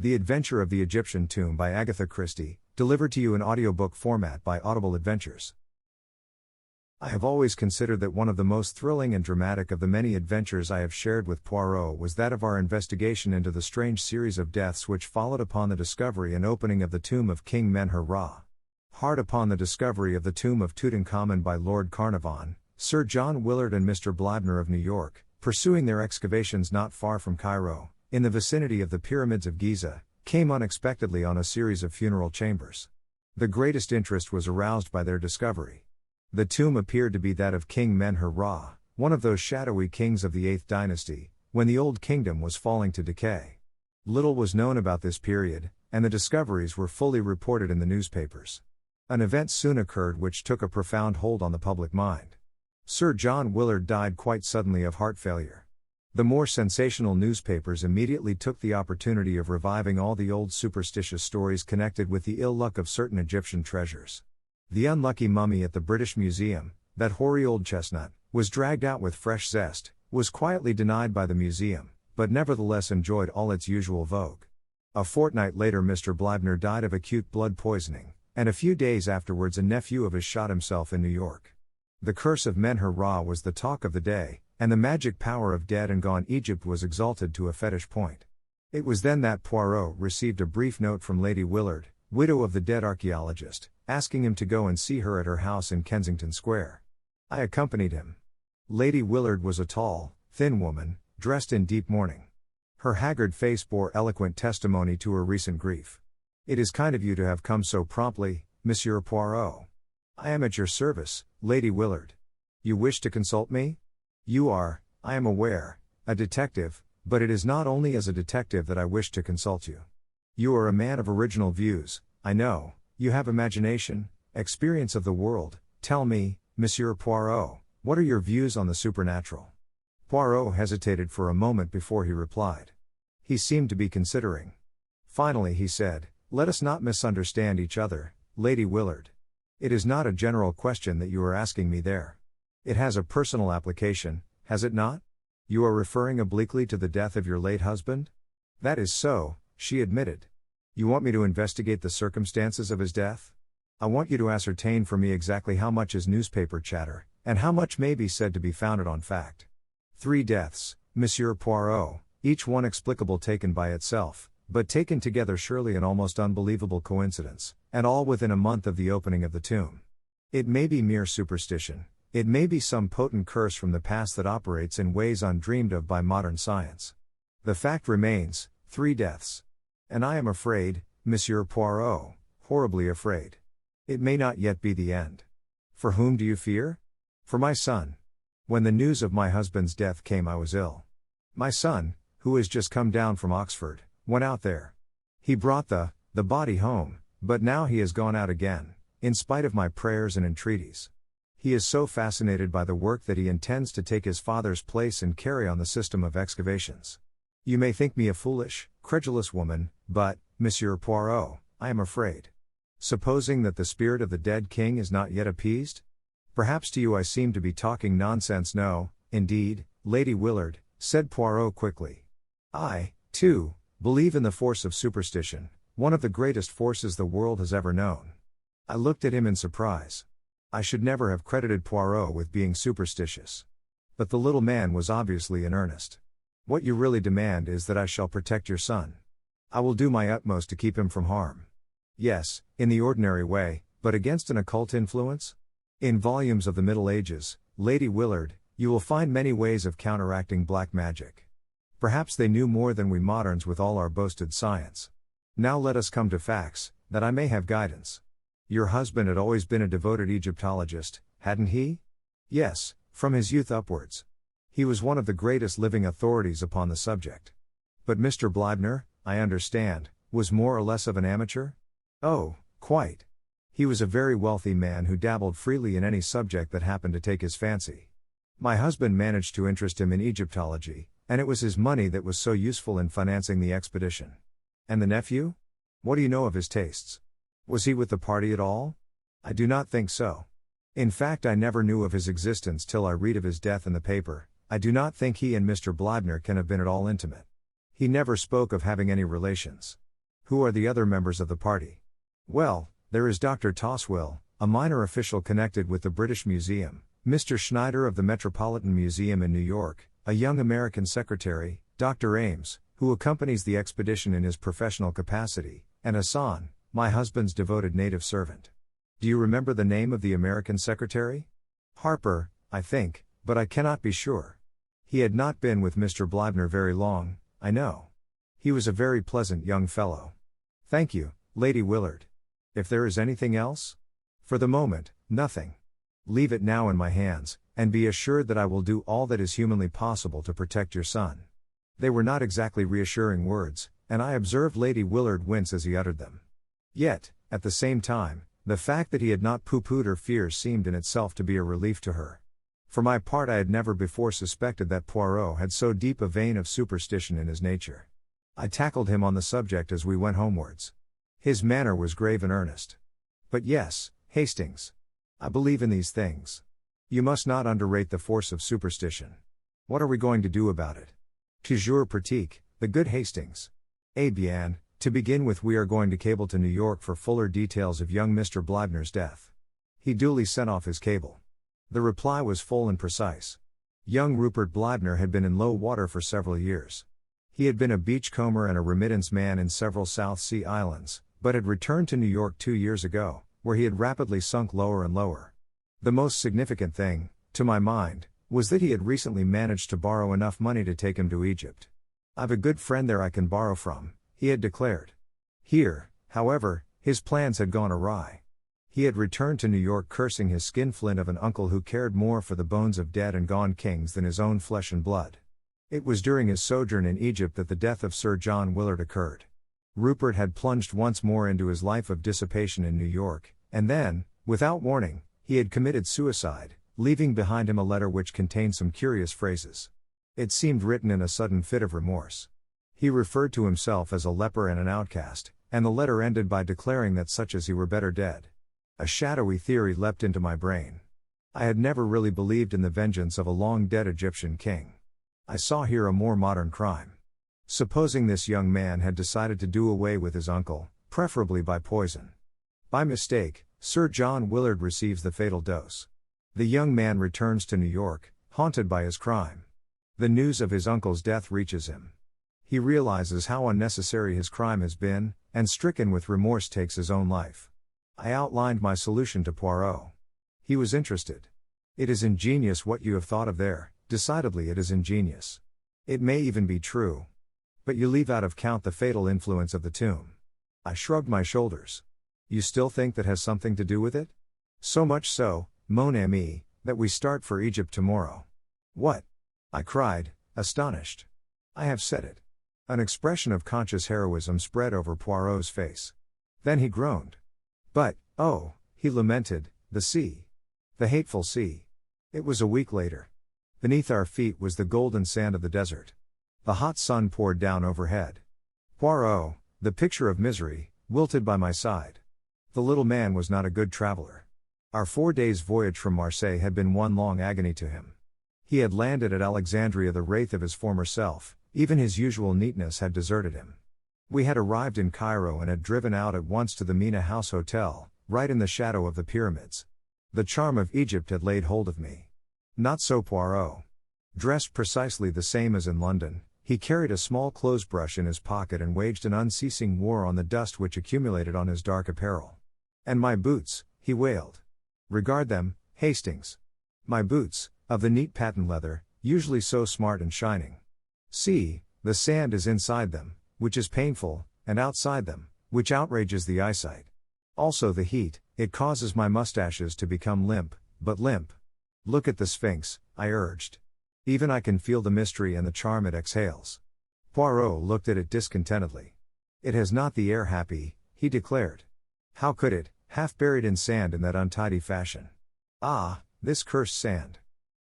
The Adventure of the Egyptian Tomb by Agatha Christie, delivered to you in audiobook format by Audible Adventures. I have always considered that one of the most thrilling and dramatic of the many adventures I have shared with Poirot was that of our investigation into the strange series of deaths which followed upon the discovery and opening of the tomb of King Men-Her-Ra. Hard upon the discovery of the tomb of Tutankhamun by Lord Carnarvon, Sir John Willard and Mr. Bleibner of New York, pursuing their excavations not far from Cairo, in the vicinity of the pyramids of Giza, came unexpectedly on a series of funeral chambers. The greatest interest was aroused by their discovery. The tomb appeared to be that of King Men-Her-Ra, one of those shadowy kings of the 8th dynasty, when the Old Kingdom was falling to decay. Little was known about this period, and the discoveries were fully reported in the newspapers. An event soon occurred which took a profound hold on the public mind. Sir John Willard died quite suddenly of heart failure. The more sensational newspapers immediately took the opportunity of reviving all the old superstitious stories connected with the ill luck of certain Egyptian treasures. The unlucky mummy at the British Museum, that hoary old chestnut, was dragged out with fresh zest, was quietly denied by the museum, but nevertheless enjoyed all its usual vogue. A fortnight later Mr. Bleibner died of acute blood poisoning, and a few days afterwards a nephew of his shot himself in New York. The curse of Men-Her-Ra was the talk of the day, and the magic power of dead and gone Egypt was exalted to a fetish point. It was then that Poirot received a brief note from Lady Willard, widow of the dead archaeologist, asking him to go and see her at her house in Kensington Square. I accompanied him. Lady Willard was a tall, thin woman, dressed in deep mourning. Her haggard face bore eloquent testimony to her recent grief. "It is kind of you to have come so promptly, Monsieur Poirot." "I am at your service, Lady Willard." "You wish to consult me?" "You are, I am aware, a detective, but it is not only as a detective that I wish to consult you. You are a man of original views, I know, you have imagination, experience of the world. Tell me, Monsieur Poirot, what are your views on the supernatural?" Poirot hesitated for a moment before he replied. He seemed to be considering. Finally he said, "Let us not misunderstand each other, Lady Willard. It is not a general question that you are asking me there. It has a personal application, has it not? You are referring obliquely to the death of your late husband?" "That is so," she admitted. "You want me to investigate the circumstances of his death? I want you to ascertain for me exactly how much is newspaper chatter, and how much may be said to be founded on fact. 3 deaths, Monsieur Poirot, each one explicable taken by itself, but taken together surely an almost unbelievable coincidence, and all within a month of the opening of the tomb. It may be mere superstition. It may be some potent curse from the past that operates in ways undreamed of by modern science. The fact remains, 3 deaths. And I am afraid, Monsieur Poirot, horribly afraid. It may not yet be the end." "For whom do you fear?" "For my son. When the news of my husband's death came I was ill. My son, who has just come down from Oxford, went out there. He brought the body home, but now he has gone out again, in spite of my prayers and entreaties. He is so fascinated by the work that he intends to take his father's place and carry on the system of excavations. You may think me a foolish, credulous woman, but, Monsieur Poirot, I am afraid. Supposing that the spirit of the dead king is not yet appeased? Perhaps to you I seem to be talking nonsense." "No, indeed, Lady Willard," said Poirot quickly. "I, too, believe in the force of superstition, one of the greatest forces the world has ever known." I looked at him in surprise. I should never have credited Poirot with being superstitious. But the little man was obviously in earnest. "What you really demand is that I shall protect your son. I will do my utmost to keep him from harm." "Yes, in the ordinary way, but against an occult influence? In volumes of the Middle Ages, Lady Willard, you will find many ways of counteracting black magic. Perhaps they knew more than we moderns with all our boasted science. Now let us come to facts, that I may have guidance. Your husband had always been a devoted Egyptologist, hadn't he?" "Yes, from his youth upwards. He was one of the greatest living authorities upon the subject." "But Mr. Bleibner, I understand, was more or less of an amateur?" "Oh, quite. He was a very wealthy man who dabbled freely in any subject that happened to take his fancy. My husband managed to interest him in Egyptology, and it was his money that was so useful in financing the expedition." "And the nephew? What do you know of his tastes? Was he with the party at all?" "I do not think so. In fact I never knew of his existence till I read of his death in the paper. I do not think he and Mr. Bleibner can have been at all intimate. He never spoke of having any relations. Who are the other members of the party? Well, there is Dr. Toswell, a minor official connected with the British Museum, Mr. Schneider of the Metropolitan Museum in New York, a young American secretary, Dr. Ames, who accompanies the expedition in his professional capacity, and Hassan, my husband's devoted native servant. Do you remember the name of the American secretary? Harper, I think, but I cannot be sure. He had not been with Mr. Bleibner very long, I know. He was a very pleasant young fellow. Thank you, Lady Willard. If there is anything else? For the moment, nothing. Leave it now in my hands, and be assured that I will do all that is humanly possible to protect your son. They were not exactly reassuring words, and I observed Lady Willard wince as he uttered them. Yet, at the same time, the fact that he had not pooh-poohed her fears seemed in itself to be a relief to her. For my part, I had never before suspected that Poirot had so deep a vein of superstition in his nature. I tackled him on the subject as we went homewards. His manner was grave and earnest. But yes, Hastings. I believe in these things. You must not underrate the force of superstition. What are we going to do about it? Toujours pratique, the good Hastings. Eh bien, to begin with, we are going to cable to New York for fuller details of young Mr. Bleibner's death. He duly sent off his cable. The reply was full and precise. Young Rupert Bleibner had been in low water for several years. He had been a beachcomber and a remittance man in several South Sea islands, but had returned to New York 2 years ago, where he had rapidly sunk lower and lower. The most significant thing, to my mind, was that he had recently managed to borrow enough money to take him to Egypt. "I've a good friend there I can borrow from," he had declared. Here, however, his plans had gone awry. He had returned to New York cursing his skinflint of an uncle who cared more for the bones of dead and gone kings than his own flesh and blood. It was during his sojourn in Egypt that the death of Sir John Willard occurred. Rupert had plunged once more into his life of dissipation in New York, and then, without warning, he had committed suicide, leaving behind him a letter which contained some curious phrases. It seemed written in a sudden fit of remorse. He referred to himself as a leper and an outcast, and the letter ended by declaring that such as he were better dead. A shadowy theory leapt into my brain. I had never really believed in the vengeance of a long-dead Egyptian king. I saw here a more modern crime. Supposing this young man had decided to do away with his uncle, preferably by poison. By mistake, Sir John Willard receives the fatal dose. The young man returns to New York, haunted by his crime. The news of his uncle's death reaches him. He realizes how unnecessary his crime has been, and stricken with remorse takes his own life. I outlined my solution to Poirot. He was interested. "It is ingenious what you have thought of there, decidedly it is ingenious. It may even be true. But you leave out of count the fatal influence of the tomb." I shrugged my shoulders. "You still think that has something to do with it?" "So much so, mon ami, that we start for Egypt tomorrow." "What?" I cried, astonished. "I have said it." An expression of conscious heroism spread over Poirot's face. Then he groaned. "But, oh," he lamented, "the sea. The hateful sea." It was a week later. Beneath our feet was the golden sand of the desert. The hot sun poured down overhead. Poirot, the picture of misery, wilted by my side. The little man was not a good traveler. Our 4 days' voyage from Marseille had been one long agony to him. He had landed at Alexandria the wraith of his former self, even his usual neatness had deserted him. We had arrived in Cairo and had driven out at once to the Mina House Hotel, right in the shadow of the pyramids. The charm of Egypt had laid hold of me. Not so Poirot. Dressed precisely the same as in London, he carried a small clothes-brush in his pocket and waged an unceasing war on the dust which accumulated on his dark apparel. "And my boots," he wailed. "Regard them, Hastings. My boots, of the neat patent leather, usually so smart and shining. See, the sand is inside them, which is painful, and outside them, which outrages the eyesight. Also the heat, it causes my mustaches to become limp, but limp. Look at the Sphinx," I urged. "Even I can feel the mystery and the charm it exhales." Poirot looked at it discontentedly. "It has not the air happy," he declared. "How could it, half buried in sand in that untidy fashion? Ah, this cursed sand.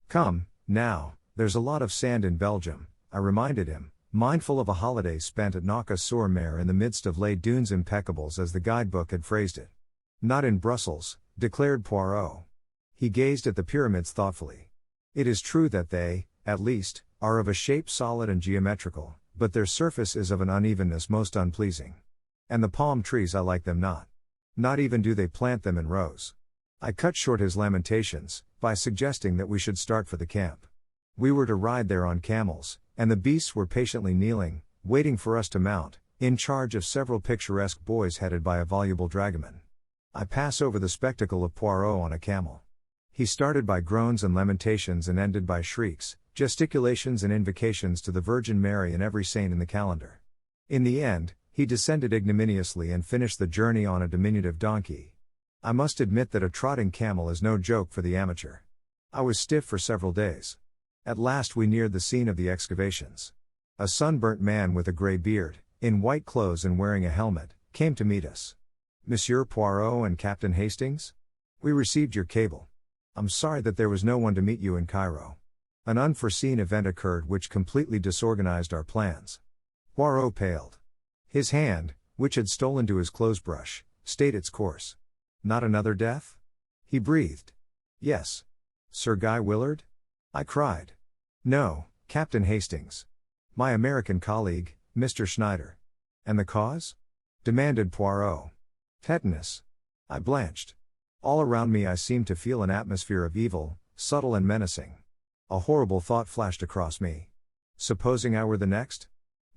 Come, now, there's a lot of sand in Belgium," I reminded him, mindful of a holiday spent at Nocca-sur-Mer in the midst of Les Dunes Impeccables as the guidebook had phrased it. "Not in Brussels," declared Poirot. He gazed at the pyramids thoughtfully. "It is true that they, at least, are of a shape solid and geometrical, but their surface is of an unevenness most unpleasing. And the palm trees, I like them not. Not even do they plant them in rows. I cut short his lamentations, by suggesting that we should start for the camp. We were to ride there on camels, and the beasts were patiently kneeling, waiting for us to mount, in charge of several picturesque boys headed by a voluble dragoman. I pass over the spectacle of Poirot on a camel. He started by groans and lamentations and ended by shrieks, gesticulations and invocations to the Virgin Mary and every saint in the calendar. In the end, he descended ignominiously and finished the journey on a diminutive donkey. I must admit that a trotting camel is no joke for the amateur. I was stiff for several days. At last we neared the scene of the excavations. A sunburnt man with a grey beard, in white clothes and wearing a helmet, came to meet us. Monsieur Poirot and Captain Hastings? We received your cable. I'm sorry that there was no one to meet you in Cairo. An unforeseen event occurred which completely disorganized our plans. Poirot paled. His hand, which had stolen to his clothes-brush, stayed its course. Not another death? He breathed. Yes. Sir Guy Willard? I cried. No, Captain Hastings. My American colleague, Mr. Schneider. And the cause? Demanded Poirot. Tetanus. I blanched. All around me I seemed to feel an atmosphere of evil, subtle and menacing. A horrible thought flashed across me. Supposing I were the next?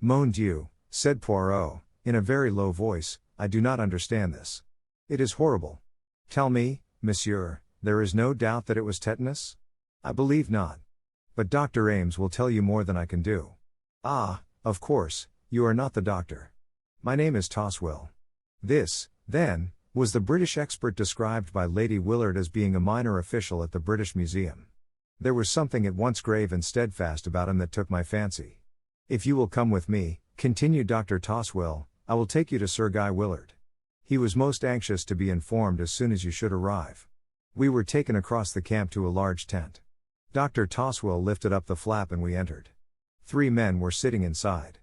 Mon Dieu, said Poirot, in a very low voice, I do not understand this. It is horrible. Tell me, monsieur, there is no doubt that it was tetanus? I believe not. But Dr. Ames will tell you more than I can do. Ah, of course, you are not the doctor. My name is Toswell. This, then, was the British expert described by Lady Willard as being a minor official at the British Museum. There was something at once grave and steadfast about him that took my fancy. If you will come with me, continued Dr. Toswell, I will take you to Sir Guy Willard. He was most anxious to be informed as soon as you should arrive. We were taken across the camp to a large tent. Dr. Toswell lifted up the flap and we entered. 3 men were sitting inside.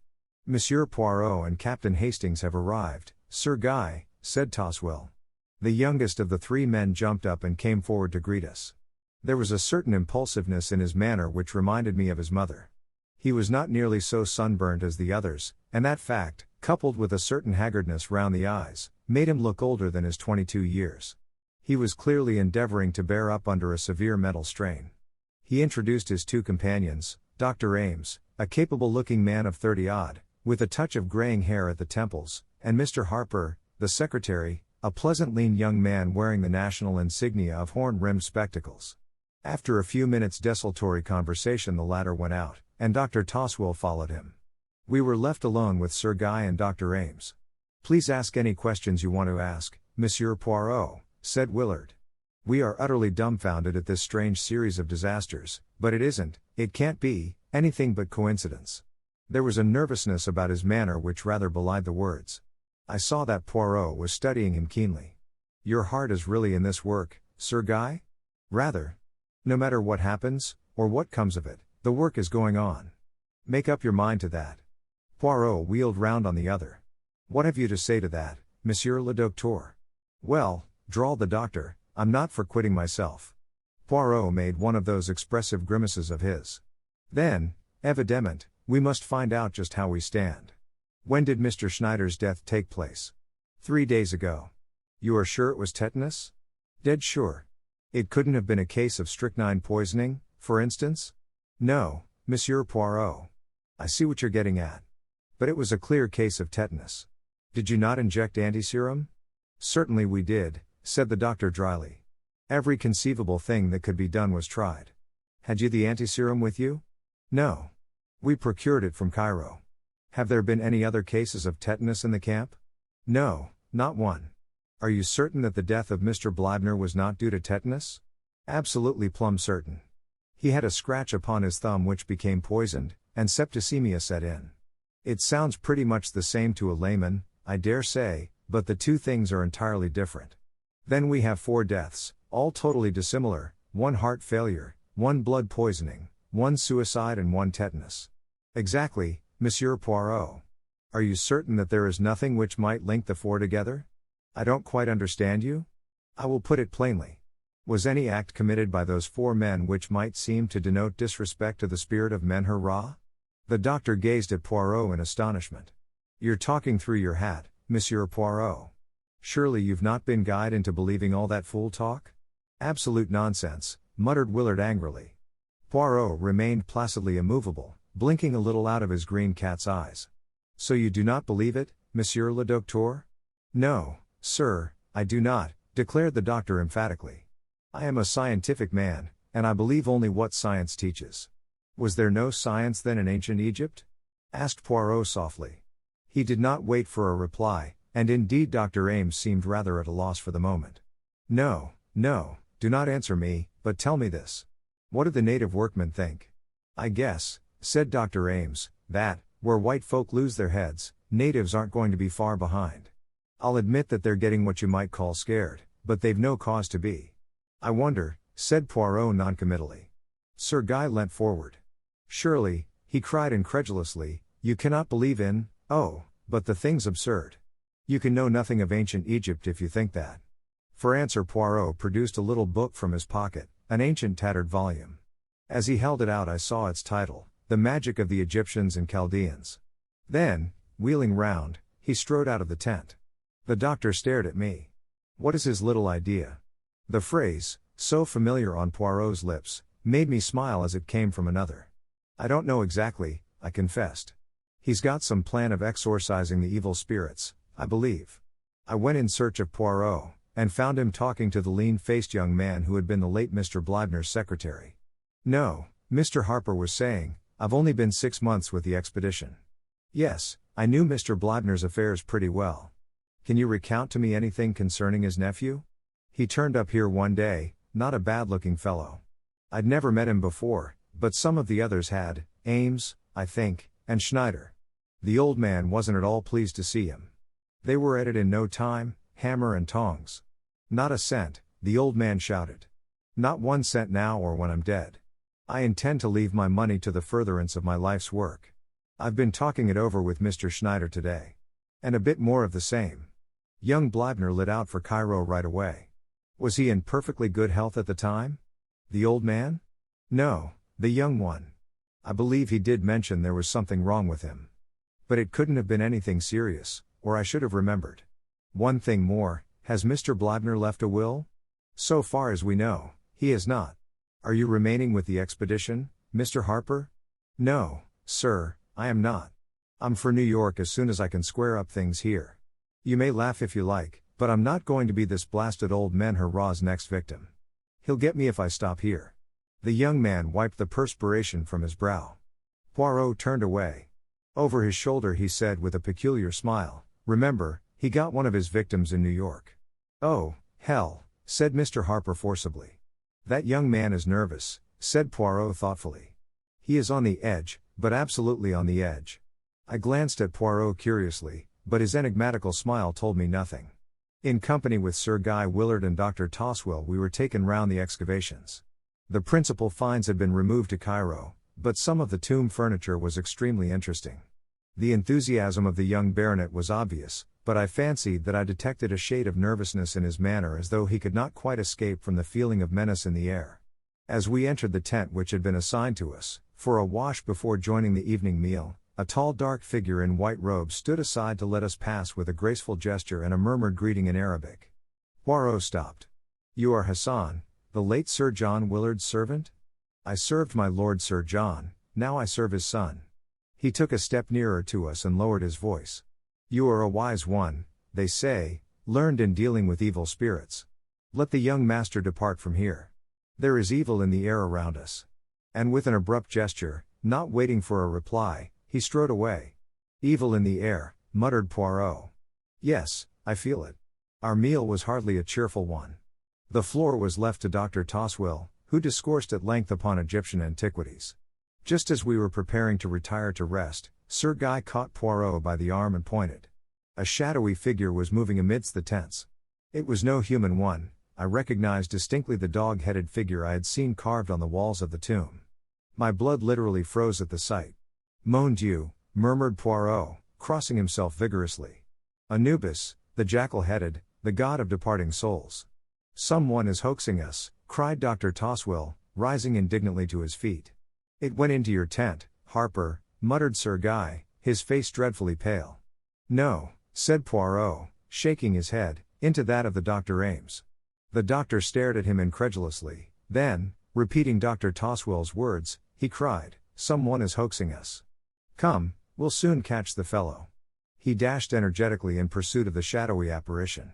Monsieur Poirot and Captain Hastings have arrived, Sir Guy, said Toswell. The youngest of the 3 men jumped up and came forward to greet us. There was a certain impulsiveness in his manner which reminded me of his mother. He was not nearly so sunburnt as the others, and that fact, coupled with a certain haggardness round the eyes, made him look older than his 22 years. He was clearly endeavoring to bear up under a severe mental strain. He introduced his 2 companions, Dr. Ames, a capable-looking man of 30-odd, with a touch of graying hair at the temples, and Mr. Harper, the secretary, a pleasant lean young man wearing the national insignia of horn-rimmed spectacles. After a few minutes' desultory conversation the latter went out, and Dr. Toswell followed him. We were left alone with Sir Guy and Dr. Ames. Please ask any questions you want to ask, Monsieur Poirot, said Willard. We are utterly dumbfounded at this strange series of disasters, but it can't be, anything but coincidence. There was a nervousness about his manner which rather belied the words. I saw that Poirot was studying him keenly. Your heart is really in this work, Sir Guy? Rather. No matter what happens, or what comes of it, the work is going on. Make up your mind to that. Poirot wheeled round on the other. What have you to say to that, Monsieur le Docteur? Well, drawled the doctor, I'm not for quitting myself. Poirot made one of those expressive grimaces of his. Then, evidemment, we must find out just how we stand. When did Mr. Schneider's death take place? 3 days ago. You are sure it was tetanus? Dead sure. It couldn't have been a case of strychnine poisoning, for instance? No, Monsieur Poirot. I see what you're getting at. But it was a clear case of tetanus. Did you not inject antiserum? Certainly we did, said the doctor dryly. Every conceivable thing that could be done was tried. Had you the antiserum with you? No. We procured it from Cairo. Have there been any other cases of tetanus in the camp? No, not one. Are you certain that the death of Mr. Bleibner was not due to tetanus? Absolutely plumb certain. He had a scratch upon his thumb which became poisoned, and septicemia set in. It sounds pretty much the same to a layman, I dare say, but the 2 things are entirely different. Then we have 4 deaths, all totally dissimilar, 1 heart failure, 1 blood poisoning, 1 suicide and 1 tetanus. Exactly, Monsieur Poirot. Are you certain that there is nothing which might link the 4 together? I don't quite understand you? I will put it plainly. Was any act committed by those 4 men which might seem to denote disrespect to the spirit of Men-Hur-Ra? The doctor gazed at Poirot in astonishment. You're talking through your hat, Monsieur Poirot. Surely you've not been guyed into believing all that fool talk? Absolute nonsense, muttered Willard angrily. Poirot remained placidly immovable, blinking a little out of his green cat's eyes. So you do not believe it, Monsieur le Docteur? No, sir, I do not, declared the doctor emphatically. I am a scientific man, and I believe only what science teaches. Was there no science then in ancient Egypt? Asked Poirot softly. He did not wait for a reply, and indeed Dr. Ames seemed rather at a loss for the moment. No, do not answer me, but tell me this. What did the native workmen think? I guess, said Dr. Ames, that, where white folk lose their heads, natives aren't going to be far behind. I'll admit that they're getting what you might call scared, but they've no cause to be. I wonder, said Poirot noncommittally. Sir Guy leant forward. Surely, he cried incredulously, you cannot believe in, but the thing's absurd. You can know nothing of ancient Egypt if you think that. For answer Poirot produced a little book from his pocket, an ancient tattered volume. As he held it out I saw its title, The Magic of the Egyptians and Chaldeans. Then, wheeling round, he strode out of the tent. The doctor stared at me. What is his little idea? The phrase, so familiar on Poirot's lips, made me smile as it came from another. I don't know exactly, I confessed. He's got some plan of exorcising the evil spirits, I believe. I went in search of Poirot, and found him talking to the lean-faced young man who had been the late Mr. Bleibner's secretary. No, Mr. Harper was saying, I've only been 6 months with the expedition. Yes, I knew Mr. Bleibner's affairs pretty well. Can you recount to me anything concerning his nephew? He turned up here one day, not a bad-looking fellow. I'd never met him before, but some of the others had, Ames, I think, and Schneider. The old man wasn't at all pleased to see him. They were at it in no time, hammer and tongs. Not a cent, the old man shouted. Not 1 cent now or when I'm dead. I intend to leave my money to the furtherance of my life's work. I've been talking it over with Mr. Schneider today. And a bit more of the same. Young Bleibner lit out for Cairo right away. Was he in perfectly good health at the time? The old man? No, the young one. I believe he did mention there was something wrong with him. But it couldn't have been anything serious, or I should have remembered. One thing more, has Mr. Bleibner left a will? So far as we know, he has not. Are you remaining with the expedition, Mr. Harper? No, sir, I am not. I'm for New York as soon as I can square up things here. You may laugh if you like, but I'm not going to be this blasted old Men-Hurrah's next victim. He'll get me if I stop here. The young man wiped the perspiration from his brow. Poirot turned away. Over his shoulder he said with a peculiar smile, remember, he got one of his victims in New York. Oh, hell, said Mr. Harper forcibly. That young man is nervous, said Poirot thoughtfully. He is on the edge, but absolutely on the edge. I glanced at Poirot curiously, but his enigmatical smile told me nothing. In company with Sir Guy Willard and Dr. Toswell we were taken round the excavations. The principal finds had been removed to Cairo, but some of the tomb furniture was extremely interesting. The enthusiasm of the young baronet was obvious, but I fancied that I detected a shade of nervousness in his manner as though he could not quite escape from the feeling of menace in the air. As we entered the tent which had been assigned to us, for a wash before joining the evening meal, a tall dark figure in white robes stood aside to let us pass with a graceful gesture and a murmured greeting in Arabic. Poirot stopped. You are Hassan, the late Sir John Willard's servant? I served my lord Sir John, now I serve his son. He took a step nearer to us and lowered his voice. You are a wise one, they say, learned in dealing with evil spirits. Let the young master depart from here. There is evil in the air around us. And with an abrupt gesture, not waiting for a reply, he strode away. Evil in the air, muttered Poirot. Yes, I feel it. Our meal was hardly a cheerful one. The floor was left to Dr. Toswell, who discoursed at length upon Egyptian antiquities. Just as we were preparing to retire to rest, Sir Guy caught Poirot by the arm and pointed. A shadowy figure was moving amidst the tents. It was no human one, I recognized distinctly the dog-headed figure I had seen carved on the walls of the tomb. My blood literally froze at the sight. Mon Dieu, murmured Poirot, crossing himself vigorously. Anubis, the jackal-headed, the god of departing souls. Someone is hoaxing us, cried Dr. Toswell, rising indignantly to his feet. It went into your tent, Harper, muttered Sir Guy, his face dreadfully pale. No, said Poirot, shaking his head, into that of the Dr. Ames. The doctor stared at him incredulously, then, repeating Dr. Toswell's words, he cried, "Someone is hoaxing us. Come, we'll soon catch the fellow." He dashed energetically in pursuit of the shadowy apparition.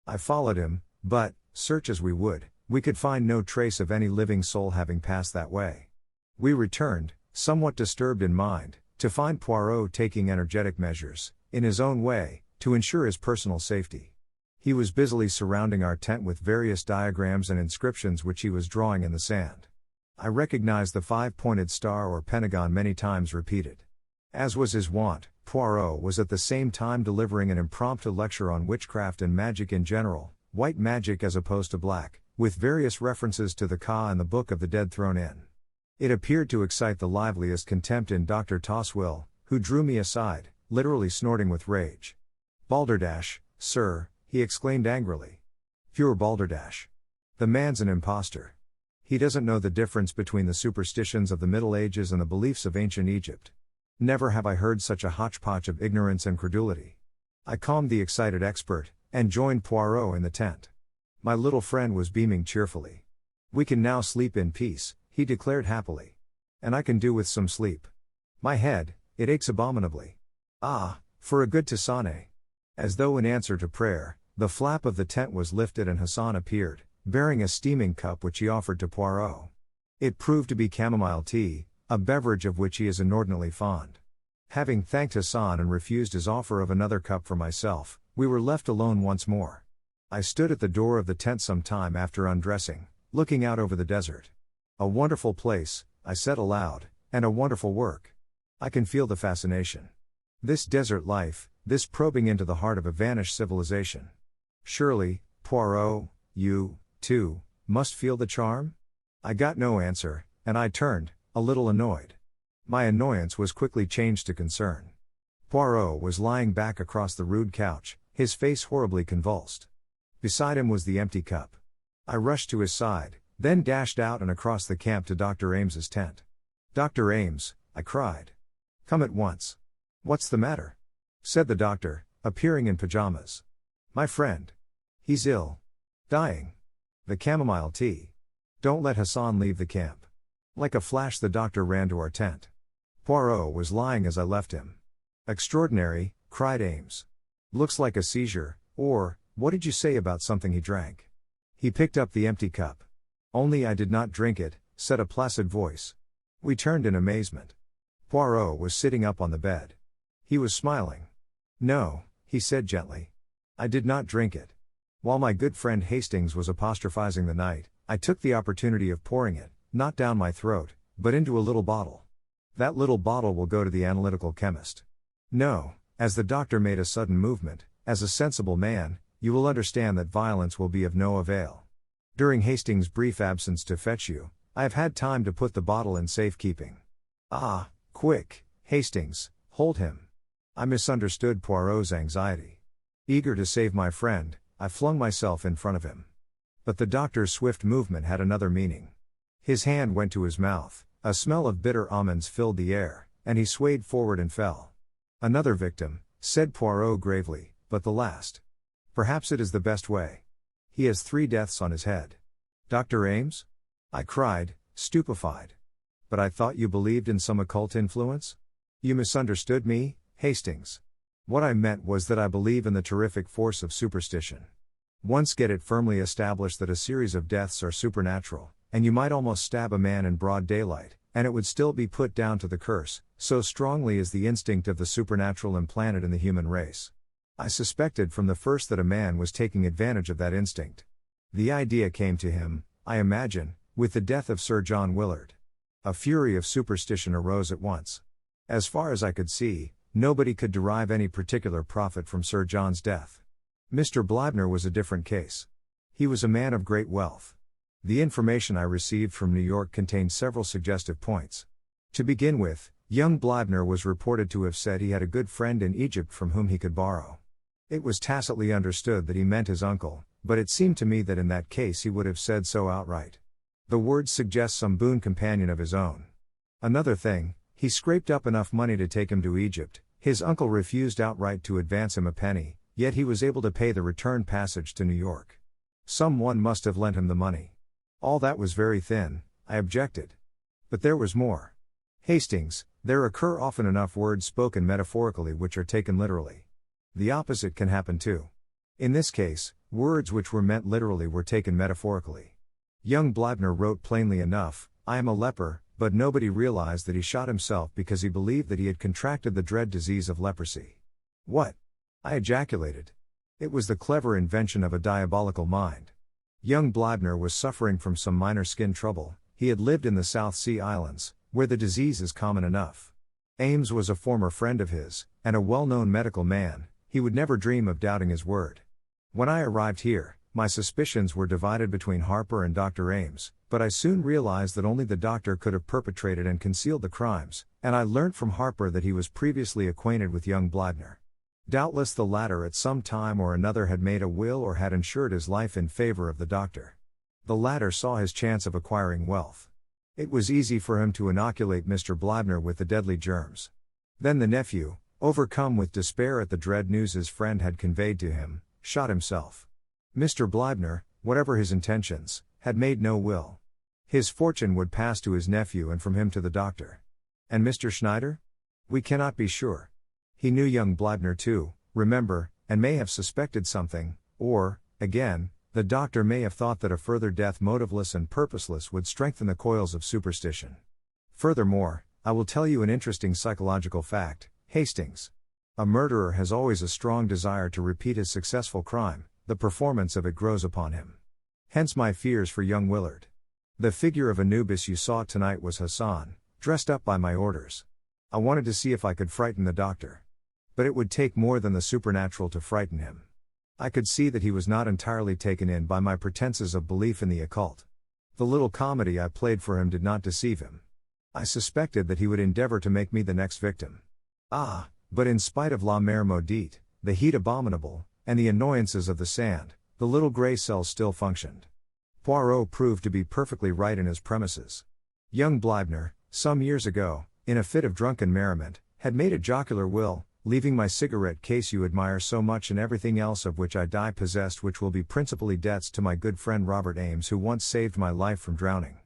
I followed him, but, search as we would, we could find no trace of any living soul having passed that way. We returned, somewhat disturbed in mind, to find Poirot taking energetic measures, in his own way, to ensure his personal safety. He was busily surrounding our tent with various diagrams and inscriptions which he was drawing in the sand. I recognized the 5-pointed star or pentagon many times repeated. As was his wont, Poirot was at the same time delivering an impromptu lecture on witchcraft and magic in general, white magic as opposed to black, with various references to the Ka and the Book of the Dead thrown in. It appeared to excite the liveliest contempt in Dr. Toswell, who drew me aside, literally snorting with rage. "Balderdash, sir," he exclaimed angrily. "Pure balderdash. The man's an impostor. He doesn't know the difference between the superstitions of the Middle Ages and the beliefs of ancient Egypt. Never have I heard such a hodgepodge of ignorance and credulity." I calmed the excited expert, and joined Poirot in the tent. My little friend was beaming cheerfully. "We can now sleep in peace," he declared happily. "And I can do with some sleep. My head, it aches abominably. Ah, for a good tisane." As though in answer to prayer, the flap of the tent was lifted and Hassan appeared, bearing a steaming cup which he offered to Poirot. It proved to be chamomile tea, a beverage of which he is inordinately fond. Having thanked Hassan and refused his offer of another cup for myself, we were left alone once more. I stood at the door of the tent some time after undressing, looking out over the desert. "A wonderful place," I said aloud, "and a wonderful work. I can feel the fascination. This desert life, this probing into the heart of a vanished civilization. Surely, Poirot, you, too, must feel the charm?" I got no answer, and I turned, a little annoyed. My annoyance was quickly changed to concern. Poirot was lying back across the rude couch, his face horribly convulsed. Beside him was the empty cup. I rushed to his side, then dashed out and across the camp to Dr. Ames's tent. "Dr. Ames," I cried. "Come at once." "What's the matter?" said the doctor, appearing in pajamas. "My friend. He's ill. Dying. The chamomile tea. Don't let Hassan leave the camp." Like a flash the doctor ran to our tent. Poirot was lying as I left him. "Extraordinary," cried Ames. "Looks like a seizure, or, what did you say about something he drank?" He picked up the empty cup. "Only I did not drink it," said a placid voice. We turned in amazement. Poirot was sitting up on the bed. He was smiling. "No," he said gently. "I did not drink it. While my good friend Hastings was apostrophizing the night, I took the opportunity of pouring it, not down my throat, but into a little bottle. That little bottle will go to the analytical chemist. No," as the doctor made a sudden movement, "as a sensible man, you will understand that violence will be of no avail. During Hastings' brief absence to fetch you, I have had time to put the bottle in safekeeping. Ah, quick, Hastings, hold him." I misunderstood Poirot's anxiety. Eager to save my friend, I flung myself in front of him. But the doctor's swift movement had another meaning. His hand went to his mouth, a smell of bitter almonds filled the air, and he swayed forward and fell. "Another victim," said Poirot gravely, "but the last. Perhaps it is the best way. He has 3 deaths on his head." "Dr. Ames?" I cried, stupefied. "But I thought you believed in some occult influence?" "You misunderstood me, Hastings. What I meant was that I believe in the terrific force of superstition. Once get it firmly established that a series of deaths are supernatural, and you might almost stab a man in broad daylight, and it would still be put down to the curse, so strongly is the instinct of the supernatural implanted in the human race. I suspected from the first that a man was taking advantage of that instinct. The idea came to him, I imagine, with the death of Sir John Willard. A fury of superstition arose at once. As far as I could see, nobody could derive any particular profit from Sir John's death. Mr. Bleibner was a different case. He was a man of great wealth. The information I received from New York contained several suggestive points. To begin with, young Bleibner was reported to have said he had a good friend in Egypt from whom he could borrow. It was tacitly understood that he meant his uncle, but it seemed to me that in that case he would have said so outright. The words suggest some boon companion of his own. Another thing, he scraped up enough money to take him to Egypt, His uncle refused outright to advance him a penny, yet he was able to pay the return passage to New York. Someone must have lent him the money. All that was very thin, I objected. But there was more. Hastings, there occur often enough words spoken metaphorically which are taken literally. The opposite can happen too. In this case, words which were meant literally were taken metaphorically. Young Bleibner wrote plainly enough, "I am a leper," but nobody realized that he shot himself because he believed that he had contracted the dread disease of leprosy. What? I ejaculated. It was the clever invention of a diabolical mind. Young Bleibner was suffering from some minor skin trouble. He had lived in the South Sea Islands, where the disease is common enough. Ames was a former friend of his, and a well-known medical man. He would never dream of doubting his word. When I arrived here, my suspicions were divided between Harper and Dr. Ames, but I soon realized that only the doctor could have perpetrated and concealed the crimes, and I learnt from Harper that he was previously acquainted with young Bleibner. Doubtless the latter at some time or another had made a will or had insured his life in favor of the doctor. The latter saw his chance of acquiring wealth. It was easy for him to inoculate Mr. Bleibner with the deadly germs. Then the nephew, overcome with despair at the dread news his friend had conveyed to him, shot himself. Mr. Bleibner, whatever his intentions, had made no will. His fortune would pass to his nephew and from him to the doctor. And Mr. Schneider? We cannot be sure. He knew young Bleibner too, remember, and may have suspected something, or, again, the doctor may have thought that a further death motiveless and purposeless would strengthen the coils of superstition. Furthermore, I will tell you an interesting psychological fact, Hastings. A murderer has always a strong desire to repeat his successful crime, the performance of it grows upon him. Hence my fears for young Willard. The figure of Anubis you saw tonight was Hassan, dressed up by my orders. I wanted to see if I could frighten the doctor. But it would take more than the supernatural to frighten him. I could see that he was not entirely taken in by my pretenses of belief in the occult. The little comedy I played for him did not deceive him. I suspected that he would endeavor to make me the next victim. But in spite of la mer maudite, the heat abominable, and the annoyances of the sand, the little grey cells still functioned. Poirot proved to be perfectly right in his premises. Young Bleibner, some years ago, in a fit of drunken merriment, had made a jocular will, leaving my cigarette case you admire so much and everything else of which I die possessed, which will be principally debts to my good friend Robert Ames, who once saved my life from drowning.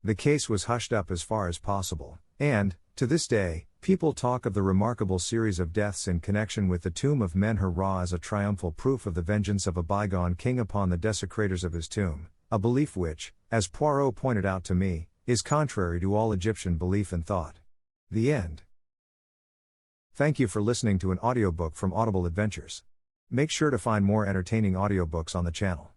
The case was hushed up as far as possible, and, to this day, people talk of the remarkable series of deaths in connection with the tomb of Men-Hur-Ra as a triumphal proof of the vengeance of a bygone king upon the desecrators of his tomb, a belief which, as Poirot pointed out to me, is contrary to all Egyptian belief and thought. The end. Thank you for listening to an audiobook from Audible Adventures. Make sure to find more entertaining audiobooks on the channel.